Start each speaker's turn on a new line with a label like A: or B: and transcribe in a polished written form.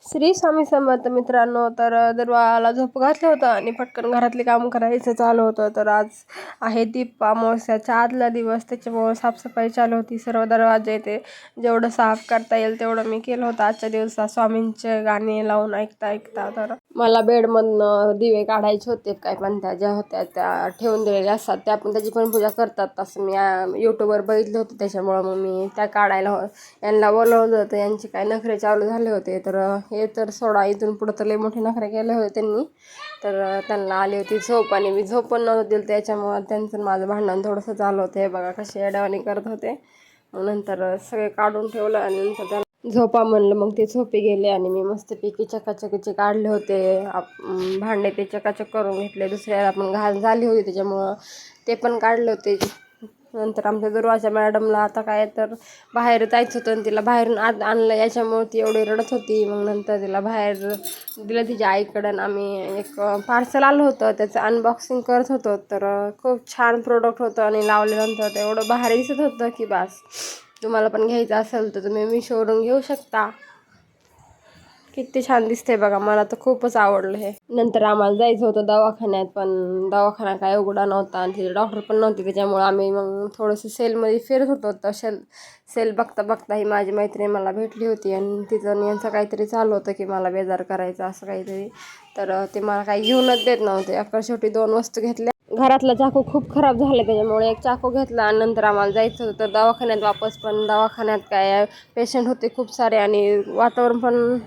A: श्री स्वामी समर्थ मित्रांनो. तर दरवाजाला झोप घातलं होतं आणि पटकन घरातले काम करायचं चालू होतं. तर आज आहे दीप अमावस्याचा आदला दिवस, त्याच्यामुळं साफसफाई चालू होती. सर्व दरवाजे ते जेवढं साफ करता येईल तेवढं मी केलं होतं आजच्या दिवसात, स्वामींचे गाणे लावून ऐकता ऐकता. तर मला बेडमधनं दिवे काढायचे होते, काय पण त्या ज्या होत्या त्या ठेवून दिलेल्या असतात, त्या पण त्याची पण पूजा करतात असं मी यूट्यूबवर बघितलं होतं. त्याच्यामुळं मग मी त्या काढायला यांना बोलवलं होतं. यांचे काय नखरे चालू झाले होते. तर हे तर सोडा, इथून पुढं तर लई मोठे नखरे केले होते त्यांनी. तर त्यांना आली होती झोप आणि मी झोप पण नव्हतं दिलं, त्याच्यामुळं त्यांचं माझं भांडण थोडंसं चालू होतं. हे बघा कसे अडवाणी करत होते. मग नंतर सगळे काढून ठेवलं आणि नंतर त्यांना झोपा म्हणलं. मग ते झोपी गेले आणि मी मस्तपैकी चकाचकीचे काढले होते भांडे, ते चकाचक करून घेतले. दुसऱ्याला पण घाण झाली होती त्याच्यामुळं ते पण काढले होते. नंतर आमच्या दुर्वाच्या मॅडमला आता काय तर बाहेर जायचं होतं आणि तिला बाहेरून आत आणलं, याच्यामुळे ती एवढी रडत होती. मग नंतर तिला बाहेर दिलं तिच्या आईकडं. आम्ही एक पार्सल आलं होतं, त्याचं अनबॉक्सिंग करत होतो. तर खूप छान प्रोडक्ट होतं आणि लावल्यानंतर ते एवढं भारी दिसत होतं की बस. तुम्हाला पण घ्यायचं असेल तर तुम्ही मिशोवरून घेऊ शकता. किती छान दिसते बघा, मला तर खूपच आवडलं हे. नंतर आम्हाला जायचं होतं दवाखान्यात, पण दवाखाना काय उघडा नव्हता आणि तिथे डॉक्टर पण नव्हते. त्याच्यामुळे आम्ही मग थोडंसं सेलमध्ये फिरत होतो. तर सेल बघता बघता ही माझी मैत्रीण मला भेटली होती आणि तिचं यांचं काहीतरी चालू होतं की मला बेजार करायचं असं काहीतरी. तर ते मला काही घेऊनच देत नव्हते. अखेर शेवटी 2 वस्तू घेतल्या. घरातला चाकू खूप खराब झाला, त्याच्यामुळे एक चाकू घेतला आणि नंतर आम्हाला जायचं होतं तर दवाखान्यात वापस. पण दवाखान्यात काय पेशंट होते खूप सारे आणि वातावरण पण